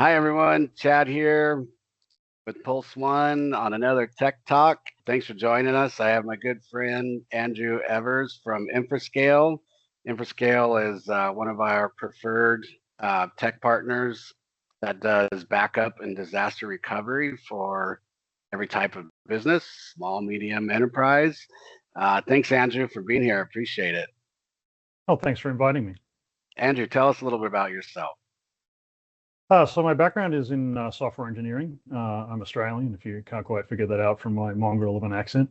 Hi everyone, Chad here with Pulse One on another Tech Talk. Thanks for joining us. I have my good friend Andrew Evers from Infrascale. Infrascale is one of our preferred tech partners that does backup and disaster recovery for every type of business, small, medium, enterprise. Thanks, Andrew, for being here. I appreciate it. Oh, thanks for inviting me. Andrew, tell us a little bit about yourself. So my background is in software engineering. I'm Australian, if you can't quite figure that out from my mongrel of an accent.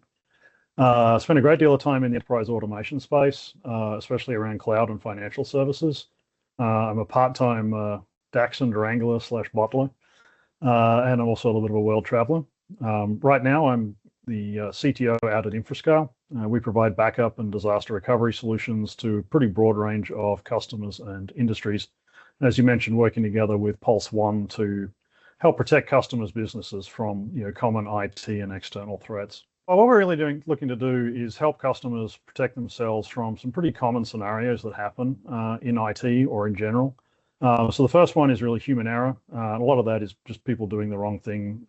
I spent a great deal of time in the enterprise automation space, especially around cloud and financial services. I'm a part-time DAX and Wrangler slash bottler, and I'm also a little bit of a world traveler. Right now, I'm the CTO out at Infrascale. We provide backup and disaster recovery solutions to a pretty broad range of customers and industries. As you mentioned, working together with Pulse One to help protect customers' businesses from common IT and external threats. Well, what we're really looking to do is help customers protect themselves from some pretty common scenarios that happen in IT or in general. So the first one is really human error. A lot of that is just people doing the wrong thing,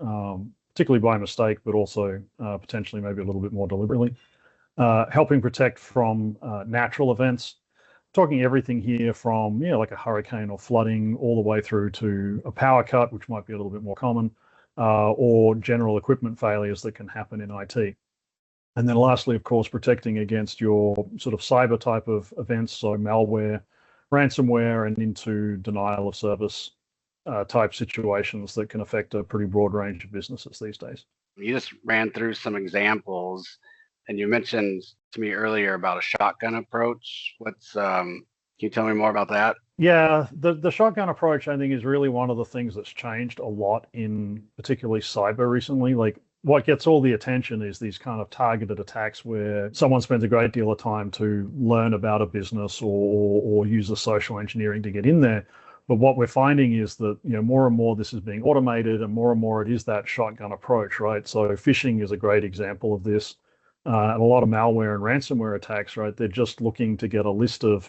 particularly by mistake, but also potentially maybe a little bit more deliberately. Helping protect from natural events. Talking everything here from like a hurricane or flooding all the way through to a power cut, which might be a little bit more common, or general equipment failures that can happen in IT. And then lastly, of course, protecting against your sort of cyber type of events, so malware, ransomware, and into denial of service type situations that can affect a pretty broad range of businesses these days. You just ran through some examples, and you mentioned to me earlier about a shotgun approach. Can you tell me more about that? Yeah, the shotgun approach, I think, is really one of the things that's changed a lot in particularly cyber recently. Like what gets all the attention is these kind of targeted attacks where someone spends a great deal of time to learn about a business or use the social engineering to get in there. But what we're finding is that more and more this is being automated, and more it is that shotgun approach, right? So phishing is a great example of this. And a lot of malware and ransomware attacks, right? They're just looking to get a list of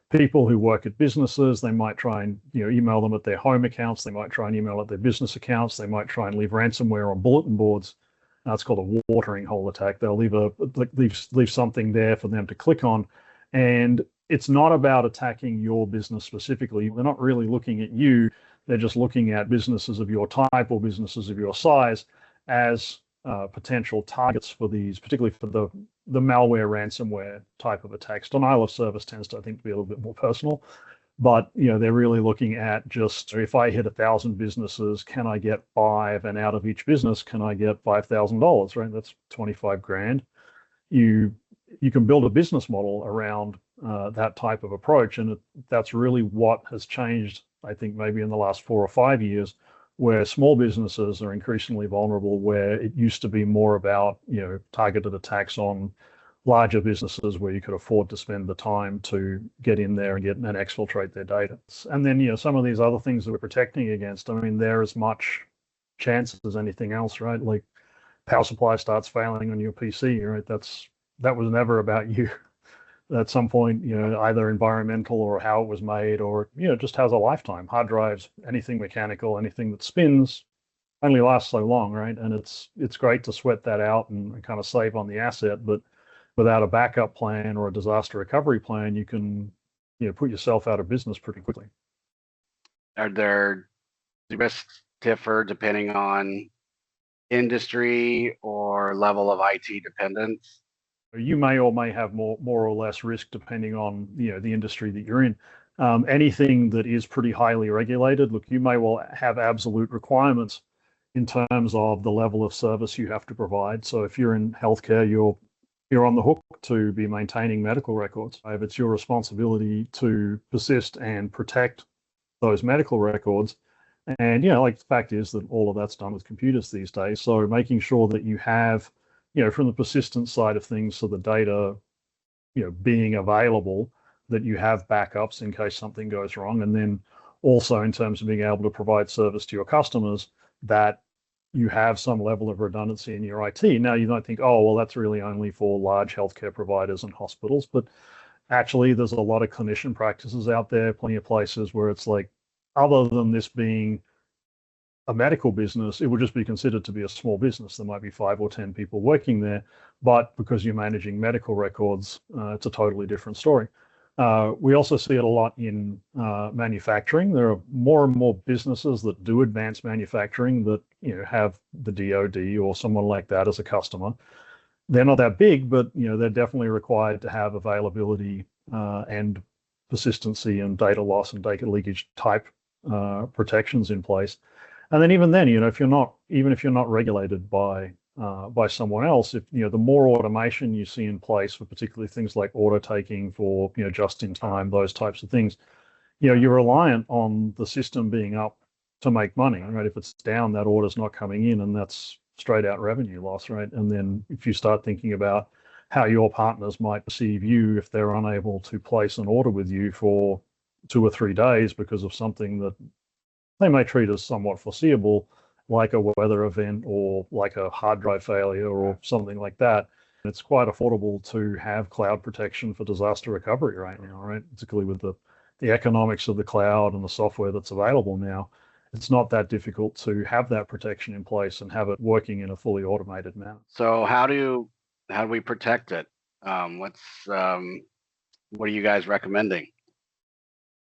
people who work at businesses. They might try and email them at their home accounts. They might try and email at their business accounts. They might try and leave ransomware on bulletin boards. It's called a watering hole attack. They'll leave something there for them to click on, and it's not about attacking your business specifically. They're not really looking at you. They're just looking at businesses of your type or businesses of your size as potential targets for these, particularly for the malware ransomware type of attacks. Denial of service tends to, I think, be a little bit more personal, but they're really looking at just, if I hit 1,000 businesses, can I get 5? And out of each business, can I get $5,000? Right, that's 25 grand. You can build a business model around that type of approach, and that's really what has changed, I think, maybe in the last 4 or 5 years, where small businesses are increasingly vulnerable, where it used to be more about targeted attacks on larger businesses where you could afford to spend the time to get in there and exfiltrate their data. And then some of these other things that we're protecting against, I mean, they're as much chance as anything else, right? Like power supply starts failing on your PC, right? That was never about you. At some point, either environmental or how it was made, or just has a lifetime. Hard drives, anything mechanical, anything that spins, only lasts so long, right? And it's great to sweat that out and kind of save on the asset, but without a backup plan or a disaster recovery plan, you can put yourself out of business pretty quickly. Are there the risks differ depending on industry or level of IT dependence? You may or may have more or less risk depending on the industry that you're in. Anything that is pretty highly regulated, look, you may well have absolute requirements in terms of the level of service you have to provide. So if you're in healthcare, you're on the hook to be maintaining medical records. If it's your responsibility to persist and protect those medical records, and like the fact is that all of that's done with computers these days. So making sure that you have from the persistence side of things, so the data, being available, that you have backups in case something goes wrong. And then also in terms of being able to provide service to your customers, that you have some level of redundancy in your IT. Now, you might think, oh, well, that's really only for large healthcare providers and hospitals. But actually, there's a lot of clinician practices out there, plenty of places where it's like, other than this being a medical business, it would just be considered to be a small business. There might be 5 or 10 people working there, but because you're managing medical records, it's a totally different story. We also see it a lot in manufacturing. There are more and more businesses that do advanced manufacturing that have the DoD or someone like that as a customer. They're not that big, but they're definitely required to have availability and persistency and data loss and data leakage type protections in place. And then even then, if you're not regulated by someone else, if the more automation you see in place for particularly things like order taking for just in time, those types of things, you're reliant on the system being up to make money, right? If it's down, that order's not coming in, and that's straight out revenue loss, right? And then if you start thinking about how your partners might perceive you if they're unable to place an order with you for 2 or 3 days because of something that they may treat as somewhat foreseeable, like a weather event or like a hard drive failure or something like that. It's quite affordable to have cloud protection for disaster recovery right now, right? Particularly with the economics of the cloud and the software that's available now. It's not that difficult to have that protection in place and have it working in a fully automated manner. So how do we protect it? What are you guys recommending?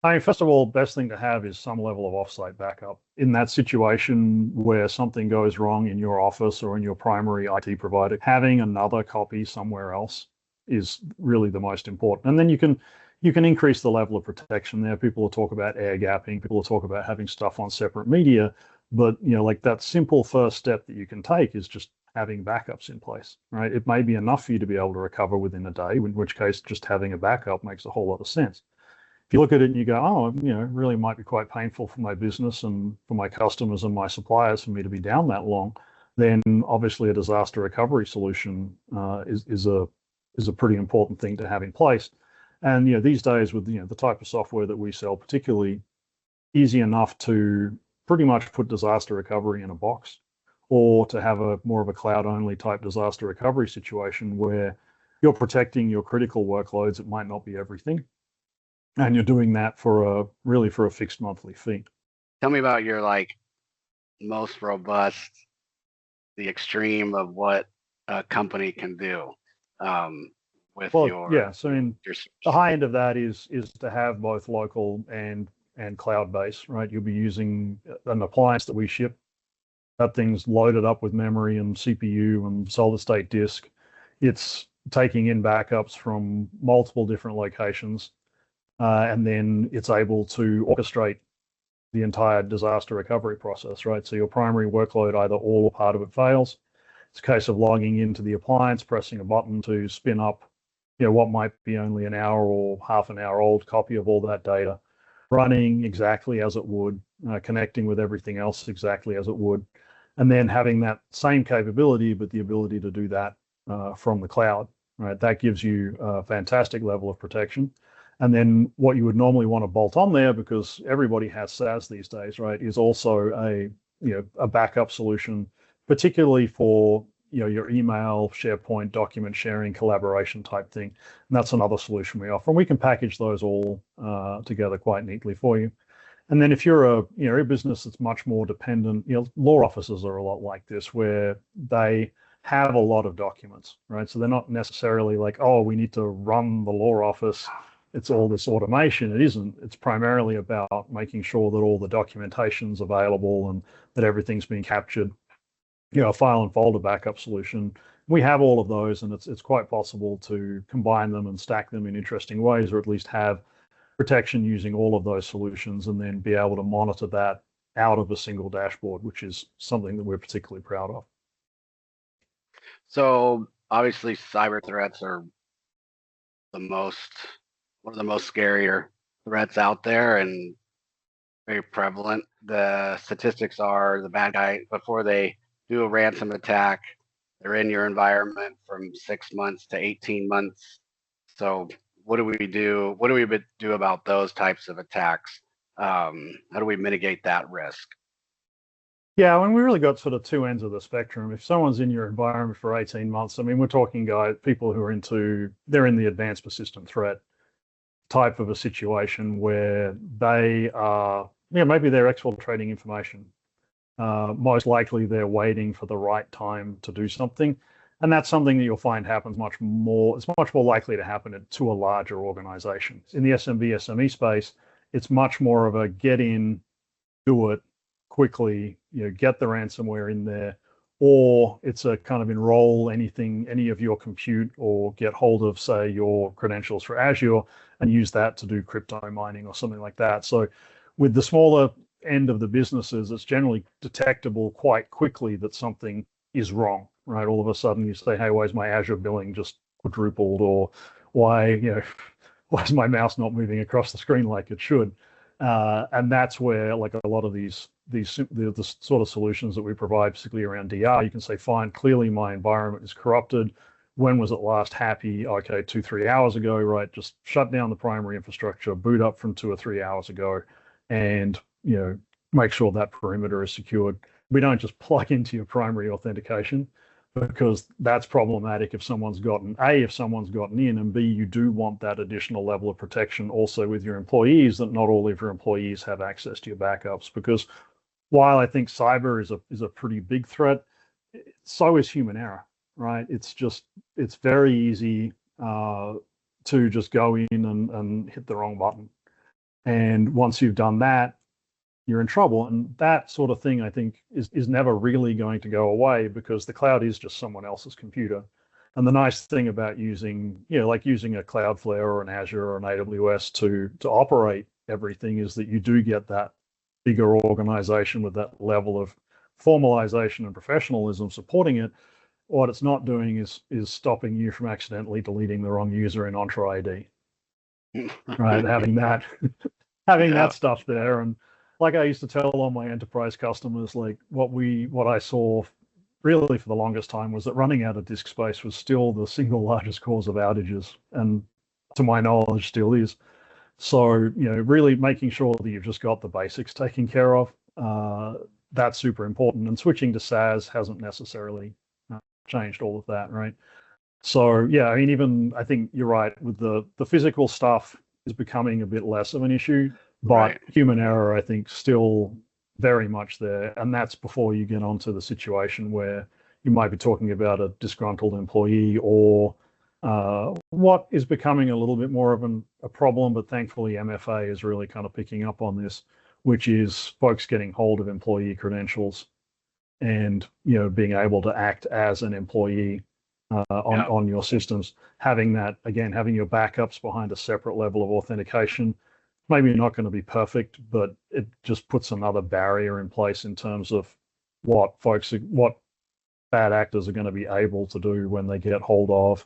I mean, first of all, best thing to have is some level of offsite backup. In that situation where something goes wrong in your office or in your primary IT provider, having another copy somewhere else is really the most important. And then you can increase the level of protection there. People will talk about air gapping. People will talk about having stuff on separate media. But, like that simple first step that you can take is just having backups in place, right? It may be enough for you to be able to recover within a day, in which case just having a backup makes a whole lot of sense. If you look at it and you go, oh, it really might be quite painful for my business and for my customers and my suppliers for me to be down that long, then obviously a disaster recovery solution is a pretty important thing to have in place. And these days with the type of software that we sell, particularly easy enough to pretty much put disaster recovery in a box, or to have a more of a cloud-only type disaster recovery situation where you're protecting your critical workloads. It might not be everything. And you're doing that for a fixed monthly fee. Tell me about your most robust, the extreme of what a company can do with your. Yeah. So the high end of that is to have both local and cloud based, right? You'll be using an appliance that we ship. That thing's loaded up with memory and CPU and solid state disk. It's taking in backups from multiple different locations. And then it's able to orchestrate the entire disaster recovery process, right? So your primary workload, either all or part of it fails. It's a case of logging into the appliance, pressing a button to spin up, what might be only an hour or half an hour old copy of all that data, running exactly as it would, connecting with everything else exactly as it would, and then having that same capability, but the ability to do that from the cloud, right? That gives you a fantastic level of protection. And then what you would normally want to bolt on there, because everybody has SaaS these days, right, is also a backup solution, particularly for your email, SharePoint, document sharing, collaboration type thing. And that's another solution we offer. And we can package those all together quite neatly for you. And then if you're a business that's much more dependent, law offices are a lot like this, where they have a lot of documents, right? So they're not necessarily like, oh, we need to run the law office. It's all this automation. It isn't. It's primarily about making sure that all the documentation's available and that everything's being captured. A file and folder backup solution. We have all of those, and it's quite possible to combine them and stack them in interesting ways, or at least have protection using all of those solutions, and then be able to monitor that out of a single dashboard, which is something that we're particularly proud of. So obviously, cyber threats are one of the most scarier threats out there and very prevalent. The statistics are the bad guy, before they do a ransom attack, they're in your environment from 6 months to 18 months. So what do we do? What do we do about those types of attacks? How do we mitigate that risk? Yeah, when we really got sort of two ends of the spectrum. If someone's in your environment for 18 months, I mean, we're talking people who are they're in the advanced persistent threat type of a situation where they are, maybe they're exfiltrating information. Most likely they're waiting for the right time to do something. And that's something that you'll find happens much more, it's much more likely to happen to a larger organization. In the SMB, SME space, it's much more of a get in, do it quickly, get the ransomware in there, or it's a kind of enroll any of your compute or get hold of, say, your credentials for Azure and use that to do crypto mining or something like that. So with the smaller end of the businesses, it's generally detectable quite quickly that something is wrong, right? All of a sudden you say, hey, why is my Azure billing just quadrupled? Or why is my mouse not moving across the screen like it should? And that's where, like, a lot of the sort of solutions that we provide, particularly around DR, you can say, fine, clearly my environment is corrupted. When was it last happy? Okay, 2-3 hours ago, right? Just shut down the primary infrastructure, boot up from 2 or 3 hours ago, and make sure that perimeter is secured. We don't just plug into your primary authentication, because that's problematic if someone's gotten in, and B, you do want that additional level of protection also with your employees, that not all of your employees have access to your backups. Because while I think cyber is a pretty big threat, so is human error, right? It's very easy to just go in and hit the wrong button. And once you've done that, you're in trouble. And that sort of thing, I think, is never really going to go away, because the cloud is just someone else's computer. And the nice thing about using, like using a Cloudflare or an Azure or an AWS to operate everything, is that you do get that bigger organization with that level of formalization and professionalism supporting it. What it's not doing is stopping you from accidentally deleting the wrong user in Entra ID, right? Having that stuff there. And like I used to tell all my enterprise customers, like what I saw really for the longest time was that running out of disk space was still the single largest cause of outages, and to my knowledge still is. So, really making sure that you've just got the basics taken care of, that's super important. And switching to SaaS hasn't necessarily changed all of that, right? So yeah, I mean, I think you're right with the physical stuff is becoming a bit less of an issue. But right, human error, I think, still very much there. And that's before you get onto the situation where you might be talking about a disgruntled employee, or what is becoming a little bit more of a problem, but thankfully MFA is really kind of picking up on this, which is folks getting hold of employee credentials and being able to act as an employee on your systems. Having your backups behind a separate level of authentication, maybe not going to be perfect, but it just puts another barrier in place in terms of what bad actors are going to be able to do when they get hold of,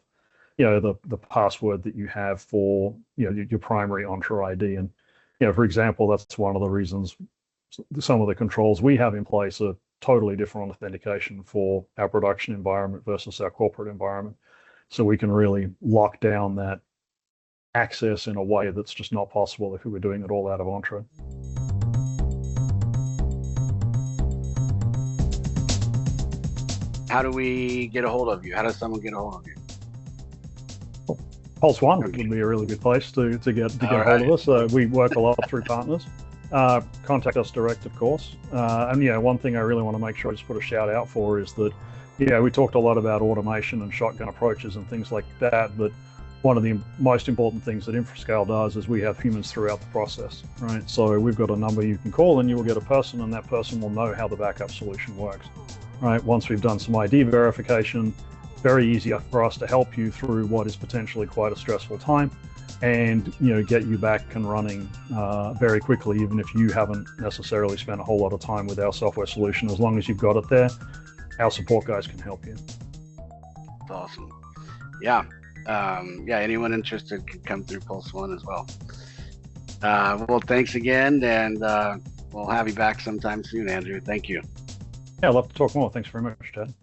the password that you have for, your primary Entra ID. And, for example, that's one of the reasons some of the controls we have in place are totally different authentication for our production environment versus our corporate environment. So we can really lock down that access in a way that's just not possible if we were doing it all out of Entra. How do we get a hold of you? How does someone get a hold of you? Pulse One would be a really good place to get a hold of us. We work a lot through partners. Contact us direct, of course. And one thing I really want to make sure I just put a shout out for is that, we talked a lot about automation and shotgun approaches and things like that, but one of the most important things that Infrascale does is we have humans throughout the process, right? So we've got a number you can call and you will get a person, and that person will know how the backup solution works, right? Once we've done some ID verification, very easy for us to help you through what is potentially quite a stressful time, and get you back and running very quickly, even if you haven't necessarily spent a whole lot of time with our software solution. As long as you've got it there, our support guys can help you. That's awesome. Anyone interested can come through Pulse One as well. Well, thanks again, and we'll have you back sometime soon, Andrew. Thank you. Yeah, I'd love to talk more. Thanks very much, Ted.